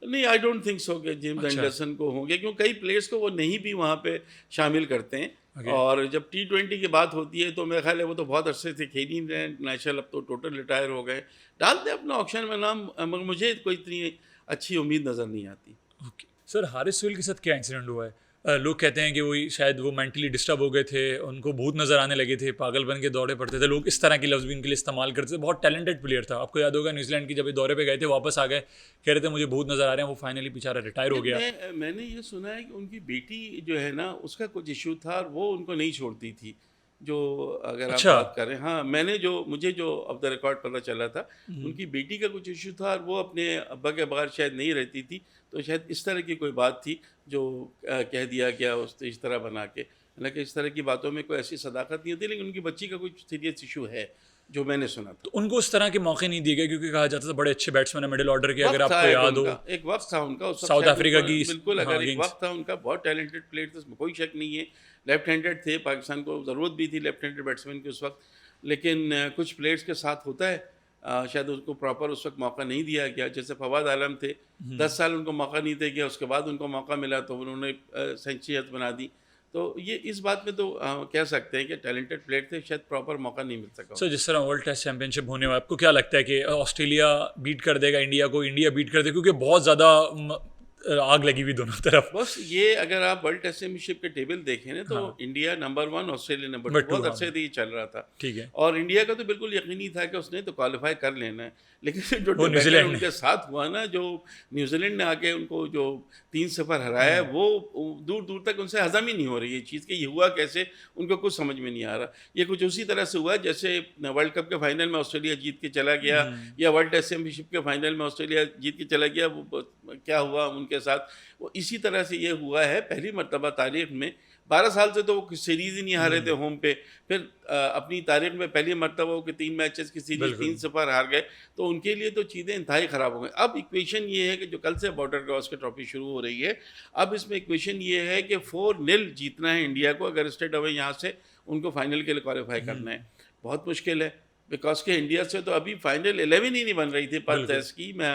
नहीं, आई डोंट थिंक सो कि जेम्स अच्छा। एंडरसन को होंगे, क्योंकि कई प्लेयर्स को वो नहीं भी वहाँ पे शामिल करते हैं। और जब T20 की बात होती है तो मेरा ख्याल है वो तो बहुत अरसे से खेल ही रहे हैं नेशनल, अब तो टोटल रिटायर हो गए। डालते अपना ऑक्शन में नाम, मगर मुझे कोई इतनी अच्छी उम्मीद नज़र नहीं आती। ओके सर, हारिस सोहेल के साथ क्या इंसिडेंट हुआ है? लोग कहते हैं कि वही शायद वो मेंटली डिस्टर्ब हो गए थे, उनको भूत नज़र आने लगे थे, पागल बन के दौड़े पड़ते थे, लोग इस तरह के लफ्ज़ भी इनके लिए इस्तेमाल करते थे। बहुत टैलेंटेड प्लेयर था, आपको याद होगा न्यूजीलैंड की जब ये दौरे पे गए थे, वापस आ गए, कह रहे थे मुझे भूत नज़र आ रहे हैं। वो फाइनली बेचारा रिटायर हो गया। मैंने ये सुना है कि उनकी बेटी जो है ना, उसका कुछ इशू था और वो उनको नहीं छोड़ती थी, जो अगर अच्छा। आप बात करें। हाँ, मुझे जो ऑफ द रिकॉर्ड पता चला था, उनकी बेटी का कुछ इशू था और वो अपने अब्बा के बगैर शायद नहीं रहती थी, तो शायद इस तरह की कोई बात थी जो कह दिया गया इस तरह बना के। हालांकि इस तरह की बातों में कोई ऐसी सदाकत नहीं होती, लेकिन उनकी बच्ची का कुछ सीरियस इशू है जो मैंने सुना था। तो उनको उस तरह के मौके नहीं दिए गए, क्योंकि कहा जाता था बड़े अच्छे बैट्समैन है मिडिल ऑर्डर के, अगर वक्त था आपको याद हो। एक वक्त था उनका, उस वक्त साउथ शायद अफ्रीका की, बिल्कुल, हाँ, अगर एक गेम्स। वक्त था उनका, बहुत टैलेंटेड प्लेयर थे, उसमें कोई शक नहीं है। लेफ्ट हैंडेड थे, पाकिस्तान को ज़रूरत भी थी लेफ्ट हैंडेड बैट्समैन की उस वक्त, लेकिन कुछ प्लेयर्स के साथ होता है, शायद उसको प्रॉपर उस वक्त मौका नहीं दिया गया। जैसे फवाद आलम थे, 10 साल उनको मौका नहीं दिया गया, उसके बाद उनको मौका मिला तो उन्होंने सेंचुरी बना दी। तो ये इस बात में तो कह सकते हैं कि टैलेंटेड प्लेयर थे, शायद प्रॉपर मौका नहीं मिल सका। सर जिस तरह वर्ल्ड टेस्ट चैंपियनशिप होने वाला, आपको क्या लगता है कि ऑस्ट्रेलिया बीट कर देगा इंडिया को, इंडिया बीट कर देगा? क्योंकि बहुत ज़्यादा आग लगी हुई दोनों तरफ। बस ये, अगर आप वर्ल्ड टेस्ट चैंपियनशिप के टेबल देखें ना, तो हाँ। इंडिया नंबर 1, ऑस्ट्रेलिया नंबर 2, बहुत अरसे से ये चल रहा था। ठीक है। और इंडिया का तो बिल्कुल यकीनी था कि उसने तो क्वालिफाई कर लेना है, लेकिन जो वो डिबेकल न्यूजीलैंड उनके साथ हुआ ना, जो न्यूजीलैंड ने आके उनको जो 3-0 हराया, वो दूर दूर तक उनसे हजम ही नहीं हो रही है चीज़ कि ये हुआ कैसे, उनको कुछ समझ में नहीं आ रहा। ये कुछ उसी तरह से हुआ जैसे वर्ल्ड कप के फाइनल में ऑस्ट्रेलिया जीत के चला गया, या वर्ल्ड टेस्ट चैंपियनशिप के फाइनल में ऑस्ट्रेलिया जीत के चला गया, वो क्या हुआ उनके साथ, वो इसी तरह से ये हुआ है। पहली मरतबा तारीख में, 12 साल से तो वो सीरीज़ ही नहीं हारे थे होम पे, फिर अपनी तारीख में पहली मरतबा वो कि 3 मैचेस की सीरीज़ 3-0 हार गए, तो उनके लिए तो चीज़ें इंतहाई ख़राब हो गई। अब इक्वेशन ये है कि जो कल से बॉर्डर क्रॉस की ट्रॉफी शुरू हो रही है, अब इसमें इक्वेशन ये है कि 4-0 जीतना है इंडिया को, अगर स्टेट अवे यहाँ से उनको फाइनल के लिए क्वालिफाई करना है। बहुत मुश्किल है, बिकॉज के इंडिया से तो अभी फाइनल 11 ही नहीं बन रही थी पर टेस्ट की। मैं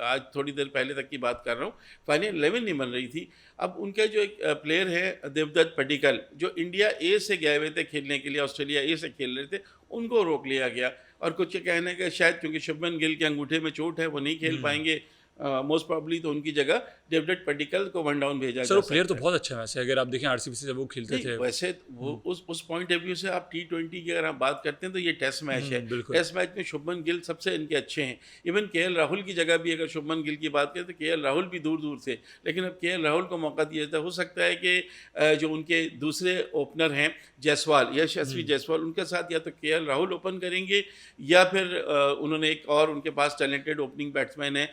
आज थोड़ी देर पहले तक की बात कर रहा हूँ, फाइनल 11 नहीं बन रही थी। अब उनके जो एक प्लेयर है देवदत्त पडिक्कल, जो इंडिया ए से गए हुए थे खेलने के लिए, ऑस्ट्रेलिया ए से खेल रहे थे, उनको रोक लिया गया। और कुछ के कहने के शायद क्योंकि शुभमन गिल के अंगूठे में चोट है, वो नहीं खेल पाएंगे, मोस्ट प्रॉब्ली, तो उनकी जगह डेविड पडिक्कल को 1 डाउन भेजा। सर वो प्लेयर तो बहुत अच्छा है वैसे, अगर आप देखें आरसीबी से जब वो खेलते थे। वैसे वो उस पॉइंट ऑफ व्यू से आप T20 की अगर आप बात करते हैं तो ये टेस्ट मैच है। टेस्ट मैच में शुभमन गिल सबसे इनके अच्छे हैं। इवन KL राहुल की जगह भी अगर शुभमन गिल की बात करें तो KL राहुल भी दूर दूर थे, लेकिन अब KL राहुल को मौका दिया जाता है। हो सकता है कि जो उनके दूसरे ओपनर हैं जायसवाल, यशस्वी जायसवाल, उनके साथ या तो KL राहुल ओपन करेंगे, या फिर उन्होंने एक और उनके पास टैलेंटेड ओपनिंग बैट्समैन है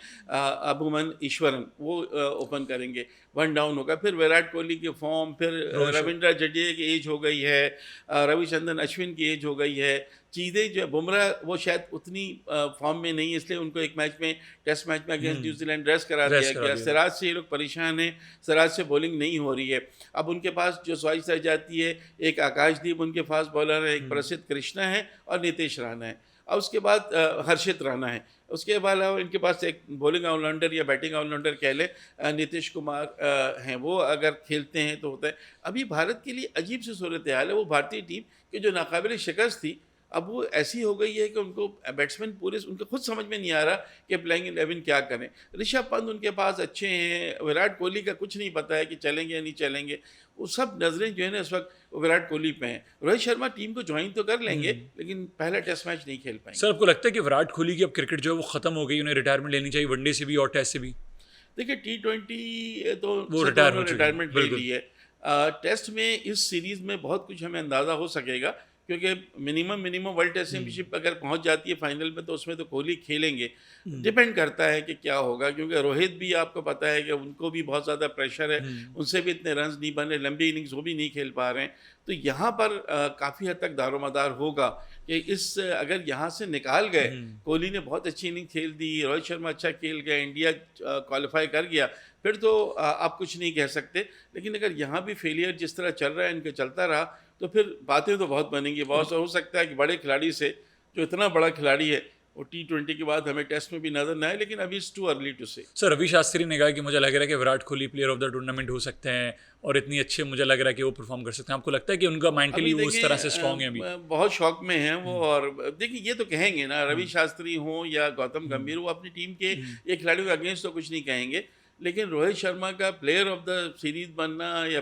अबुमन ईश्वरन, वो ओपन करेंगे। वन डाउन होगा, फिर विराट कोहली की फॉर्म, फिर रविंद्र जडेजा की एज हो गई है, रविचंद्रन अश्विन की एज हो गई है, चीज़ें जो है बुमराह वो शायद उतनी फॉर्म में नहीं, इसलिए उनको एक मैच में, टेस्ट मैच में अगेंस्ट न्यूजीलैंड रेस्ट करा दिया गया। सिराज से ये लोग परेशान हैं, सिराज से बॉलिंग नहीं हो रही है। अब उनके पास जो चॉइस रह जाती है, एक आकाशदीप उनके फास्ट बॉलर है, एक प्रसिद्ध कृष्णा है और नीतीश राणा है, और उसके बाद हर्षित राणा है। उसके अलावा इनके पास एक बॉलिंग ऑलराउंडर या बैटिंग ऑलराउंडर कह ले, नीतीश कुमार हैं, वो अगर खेलते हैं तो होता है। अभी भारत के लिए अजीब सी सूरत हाल है, वो भारतीय टीम की जो नाकाबिल शिकस्त थी, अब वो ऐसी हो गई है कि उनको बैट्समैन पूरे उनको खुद समझ में नहीं आ रहा कि प्लेइंग 11 क्या करें। ऋषभ पंत उनके पास अच्छे हैं, विराट कोहली का कुछ नहीं पता है कि चलेंगे या नहीं चलेंगे। वो सब नज़रें जो है ना इस वक्त विराट कोहली पे हैं। रोहित शर्मा टीम को ज्वाइन तो कर लेंगे, लेकिन पहला टेस्ट मैच नहीं खेल पाएंगे। सर आपको लगता है कि विराट कोहली की अब क्रिकेट जो है वो खत्म हो गई, उन्हें रिटायरमेंट लेनी चाहिए वनडे से भी और टेस्ट से भी? देखिए T20 तो वो रिटायरमेंट ले ली है। टेस्ट में इस सीरीज़ में बहुत कुछ हमें अंदाज़ा हो सकेगा, क्योंकि मिनिमम वर्ल्ड टेस्ट चैंपियनशिप अगर पहुंच जाती है फाइनल में, तो उसमें तो कोहली खेलेंगे। डिपेंड करता है कि क्या होगा, क्योंकि रोहित भी आपको पता है कि उनको भी बहुत ज़्यादा प्रेशर है, उनसे भी इतने रन्स नहीं बने, लंबी इनिंग्स वो भी नहीं खेल पा रहे हैं। तो यहाँ पर काफ़ी हद तक दारोमदार होगा कि इस अगर यहाँ से निकाल गए, कोहली ने बहुत अच्छी इनिंग खेल दी, रोहित शर्मा अच्छा खेल गया, इंडिया क्वालिफाई कर गया, फिर तो आप कुछ नहीं कह सकते। लेकिन अगर यहाँ भी फेलियर जिस तरह चल रहा है इनका चलता रहा, तो फिर बातें तो बहुत बनेंगी। बहुत हो सकता है कि बड़े खिलाड़ी से, जो इतना बड़ा खिलाड़ी है, वो T20 के बाद हमें टेस्ट में भी नजर न आए, लेकिन अभी इट्स टू अर्ली टू से। सर रवि शास्त्री ने कहा कि मुझे लग रहा है कि Virat Kohli player of the tournament हो सकते हैं और इतनी अच्छे मुझे लग रहा है कि वो परफॉर्म कर सकते हैं। आपको लगता है कि उनका मेंटली वो उस तरह से स्ट्रांग है? अभी बहुत शौक में हैं वो। और देखिए ये तो कहेंगे ना, रवि शास्त्री हो या गौतम गंभीर, वो अपनी टीम के ये खिलाड़ियों के अगेंस्ट तो कुछ नहीं कहेंगे, लेकिन रोहित शर्मा का प्लेयर ऑफ द सीरीज बनना या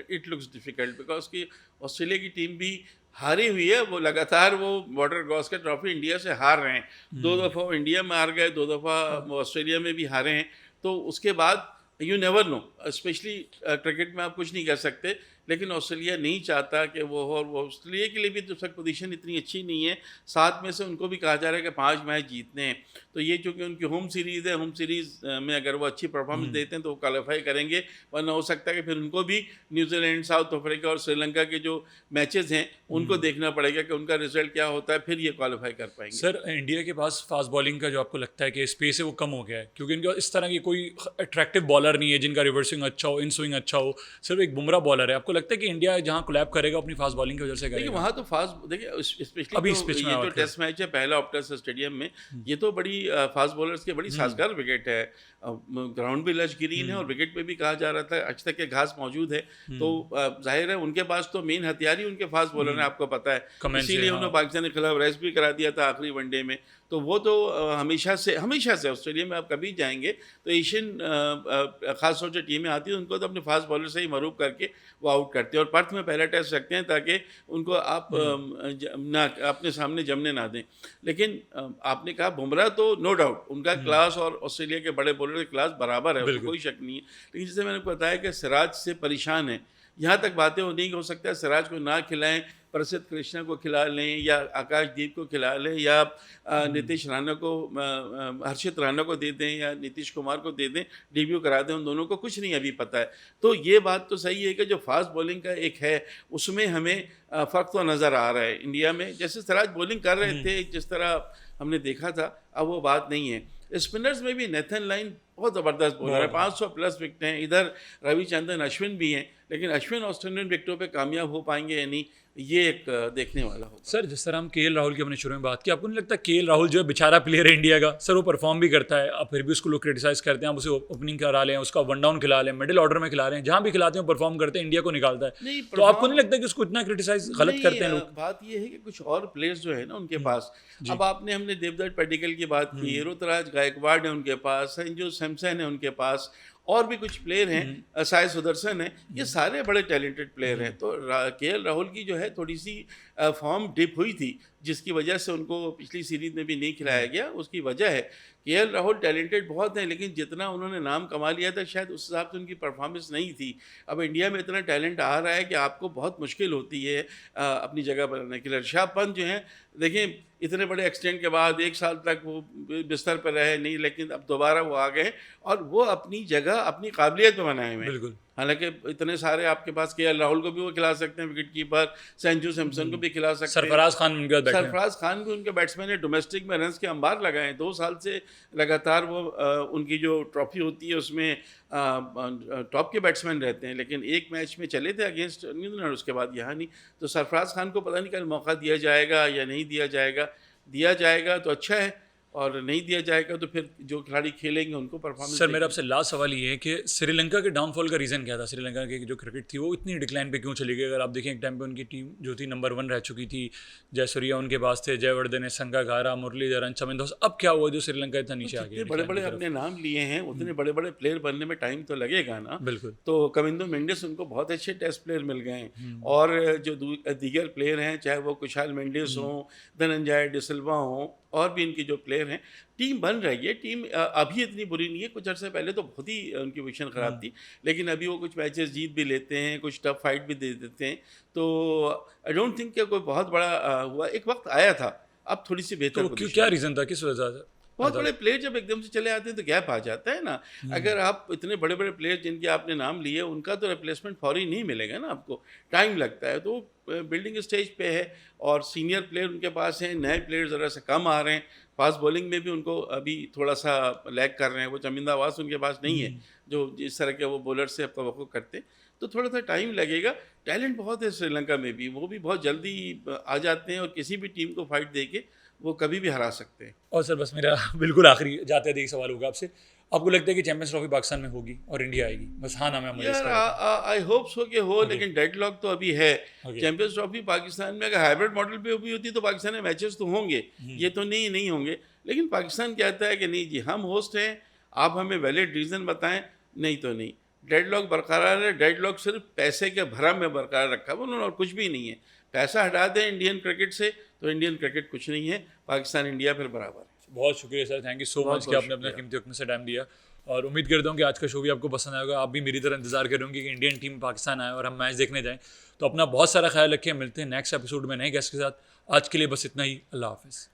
इट लुक्स डिफिकल्ट, बिकॉज की ऑस्ट्रेलिया की टीम भी हारी हुई है। वो लगातार वो बॉर्डर गावस्कर ट्रॉफी इंडिया से हार रहे हैं, 2 दफ़ा वो इंडिया में हार गए, 2 दफ़ा ऑस्ट्रेलिया में भी हारे हैं। तो उसके बाद you never know, specially cricket में आप कुछ नहीं कर सकते, लेकिन ऑस्ट्रेलिया नहीं चाहता कि वो हो। और वो ऑस्ट्रेलिया के लिए भी तो सब पोजीशन इतनी अच्छी नहीं है, 7 में से उनको भी कहा जा रहा है कि 5 मैच जीतने हैं। तो ये चूँकि उनकी होम सीरीज़ है, होम सीरीज़ में अगर वो अच्छी परफॉर्मेंस देते हैं तो वो क्वालिफाई करेंगे, वरना हो सकता है कि फिर उनको भी न्यूजीलैंड, साउथ अफ्रीका और श्रीलंका के जो मैचेस हैं उनको देखना पड़ेगा कि उनका रिजल्ट क्या होता है, फिर ये क्वालिफाई कर पाएंगे। सर इंडिया के पास फास्ट बॉलिंग का जो आपको लगता है कि स्पेस है वो कम हो गया है, क्योंकि इनका इस तरह की कोई अट्रैक्टिव बॉलर नहीं है जिनका रिवर्स स्विंग अच्छा हो, इन स्विंग अच्छा हो, सिर्फ एक बुमराह बॉलर है। आपको लगता है कि इंडिया जहाँ कोलैब करेगा अपनी फास्ट बॉलिंग की वजह से करेगा? वहाँ तो फास्ट, देखिए स्पेशली अभी तो ये तो टेस्ट मैच है पहला ऑप्टस स्टेडियम में, ये तो बड़ी फास्ट बॉलर्स की बड़ी साजगार विकेट है। ग्राउंड भी लश ग्रीन है और विकेट पे भी कहा जा रहा था आज तक के घास मौजूद है, तो जाहिर है उनके पास तो मेन हथियार ही उनके फास्ट बॉलर है, आपको पता है। इसीलिए उन्होंने पाकिस्तान के खिलाफ रेस्ट भी करा दिया था आखिरी वनडे में। तो वो तो हमेशा से ऑस्ट्रेलिया में आप कभी जाएंगे तो एशियन खास तौर से टीमें आती हैं, उनको तो अपने फास्ट बॉलर से ही मरूब करके वो आउट करते हैं और पर्थ में पहला टेस्ट रखते हैं ताकि उनको आप ना अपने सामने जमने ना दें। लेकिन आपने कहा बुमराह तो नो डाउट उनका क्लास और ऑस्ट्रेलिया के बड़े बॉलर के क्लास बराबर है, उसमें कोई शक नहीं है। लेकिन जैसे मैंने बताया कि सिराज से परेशान है, यहाँ तक बातें हो नहीं हो सकता है सिराज को ना खिलाएं, प्रसिद्ध कृष्णा को खिला लें या आकाशदीप को खिला लें या नीतीश राणा को, हर्षित राणा को दे दें या नीतीश कुमार को दे दें, डेब्यू करा दें, उन दोनों को कुछ नहीं अभी पता है। तो ये बात तो सही है कि जो फास्ट बॉलिंग का एक है उसमें हमें फ़र्क तो नज़र आ रहा है इंडिया में। जैसे सिराज बॉलिंग कर रहे थे जिस तरह हमने देखा था, अब वो बात नहीं है। स्पिनर्स में भी नेथन लाइन बहुत ज़बरदस्त बॉलर है, 500 प्लस विकेट हैं। इधर रविचंद्रन अश्विन भी हैं, लेकिन अश्विन ऑस्ट्रेलियन विकेटों पे कामयाब हो पाएंगे या नहीं, ये एक देखने वाला होगा। सर जिस तरह हम KL राहुल की अपने शुरू में बात की, आपको नहीं लगता KL राहुल जो है बेचारा प्लेयर है इंडिया का? सर वो परफॉर्म भी करता है, अब फिर भी उसको लोग क्रिटिसाइज करते हैं, आप उसे ओपनिंग करा लें, उसका वन डाउन खिला लें, मिडिल ऑर्डर में खिला लें, जहाँ भी खिलाते हैं परफॉर्म करते हैं, इंडिया को निकालता है। तो आपको नहीं लगता कि उसको इतना क्रिटिसाइज गलत करते हैं लोग? बात ये है कि कुछ और प्लेयर्स जो है ना उनके पास, अब हमने देवदत्त पडिक्कल की बात की, ऋतुराज गायकवाड़ है उनके पास, संजू सैमसन है उनके पास, और भी कुछ प्लेयर हैं, साई सुदर्शन है, ये सारे बड़े टैलेंटेड प्लेयर हैं। तो KL राहुल की जो है थोड़ी सी फॉर्म डिप हुई थी, जिसकी वजह से उनको पिछली सीरीज में भी नहीं खिलाया गया। उसकी वजह है केएल राहुल टैलेंटेड बहुत हैं, लेकिन जितना उन्होंने नाम कमा लिया था शायद उस हिसाब से उनकी परफॉर्मेंस नहीं थी। अब इंडिया में इतना टैलेंट आ रहा है कि आपको बहुत मुश्किल होती है अपनी जगह बनाने के लिए। ऋषभ पंत जो हैं, देखिए इतने बड़े एक्सीडेंट के बाद 1 साल तक वो बिस्तर पर रहे नहीं, लेकिन अब दोबारा वो आ गए और वो अपनी जगह अपनी काबिलियत पे बनाए हुए हैं। बिल्कुल। हालांकि इतने सारे आपके पास केएल राहुल को भी वो खिला सकते हैं विकेट कीपर, संजू सैमसन को भी खिला सकते हैं, सरफराज खान उनका बैट्समैन, सरफराज खान भी उनके बैट्समैन है। डोमेस्टिक में रन्स के अंबार लगाए हैं 2 साल से लगातार। वो उनकी जो ट्रॉफी होती है उसमें टॉप के बैट्समैन रहते हैं, लेकिन एक मैच में चले थे अगेंस्ट न्यूजीलैंड, उसके बाद यहाँ नहीं। तो सरफराज खान को पता नहीं कल मौका दिया जाएगा या नहीं दिया जाएगा। दिया जाएगा तो अच्छा है, और नहीं दिया जाएगा तो फिर जो खिलाड़ी खेलेंगे उनको परफॉर्मेंस। सर मेरा आपसे लास्ट सवाल ये है कि श्रीलंका के डाउनफॉल का रीज़न क्या था? श्रीलंका की जो क्रिकेट थी वो इतनी डिक्लाइन पे क्यों चली गई? अगर आप देखें एक टाइम पे उनकी टीम जो थी नंबर 1 रह चुकी थी, जयसूर्या उनके पास थे, जयवर्धने, संगाकारा, मुरलीधरन, चमिंदोस। अब क्या हुआ जो श्रीलंका इतना नीचे आ गया? बड़े बड़े अपने नाम लिए हैं, उतने बड़े बड़े प्लेयर बनने में टाइम तो लगेगा ना। बिल्कुल। तो कविंदो मेंडिस उनको बहुत अच्छे टेस्ट प्लेयर मिल गए हैं, और जो दीगर प्लेयर हैं, चाहे वो कुशाल मेंडिस हों, धनंजय डिसिल्वा हों, और भी इनकी जो प्लेयर हैं, टीम बन रही है। टीम अभी इतनी बुरी नहीं है, कुछ अर्से पहले तो बहुत ही उनकी पोजीशन ख़राब थी, लेकिन अभी वो कुछ मैचेस जीत भी लेते हैं, कुछ टफ फाइट भी दे देते हैं। तो आई डोंट थिंक कि कोई बहुत बड़ा हुआ। एक वक्त आया था, अब थोड़ी सी बेहतर। तो क्या रीज़न था, किस वजह से? बहुत बड़े प्लेयर जब एकदम से चले आते हैं तो गैप आ जाता है ना। अगर आप इतने बड़े बड़े प्लेयर जिनके आपने नाम लिए, उनका तो रिप्लेसमेंट फौरी नहीं मिलेगा ना, आपको टाइम लगता है। तो बिल्डिंग स्टेज पे है, और सीनियर प्लेयर उनके पास हैं, नए प्लेयर ज़रा से कम आ रहे हैं। फास्ट बॉलिंग में भी उनको अभी थोड़ा सा लैग कर रहे हैं। वो चमिंदा आवास उनके पास नहीं है जो जिस तरह के वो बॉलर से अब तवक्को करते। तो थोड़ा सा टाइम लगेगा। टैलेंट बहुत है श्रीलंका में भी, वो भी बहुत जल्दी आ जाते हैं, और किसी भी टीम को फाइट दे के वो कभी भी हरा सकते हैं। और सर बस मेरा बिल्कुल आखिरी जाते एक सवाल होगा आपसे, आपको लगता है कि चैंपियंस ट्रॉफी पाकिस्तान में होगी और इंडिया आएगी? बस हाँ ना मैं मुझे यार आई होप सो कि हो, लेकिन डेडलॉक तो अभी है। चैंपियंस ट्रॉफी पाकिस्तान में अगर हाइब्रिड मॉडल पे भी होती तो पाकिस्तान में मैचेस तो होंगे, ये तो नहीं होंगे। लेकिन पाकिस्तान कहता है कि नहीं जी, हम होस्ट हैं, आप हमें वैलिड रीज़न बताएं, नहीं तो नहीं। डेडलॉक बरकरार है। डेडलॉक सिर्फ पैसे के भरम में बरकरार रखा है उन्होंने, और कुछ भी नहीं है। पैसा हटा दें इंडियन क्रिकेट से तो इंडियन क्रिकेट कुछ नहीं है। पाकिस्तान इंडिया फिर बराबर है। बहुत शुक्रिया sir, thank you so much कि आपने अपना कीमती वक्त में से टाइम दिया, और उम्मीद करता हूँ कि आज का शो भी आपको पसंद आएगा। आप भी मेरी तरह इंतजार करेंगे कि इंडियन टीम पाकिस्तान आए और हम मैच देखने जाएं। तो अपना बहुत सारा ख्याल रखें। मिलते हैं नेक्स्ट एपिसोड में नए गेस्ट के साथ। आज के लिए बस इतना ही। अल्लाह हाफिज़।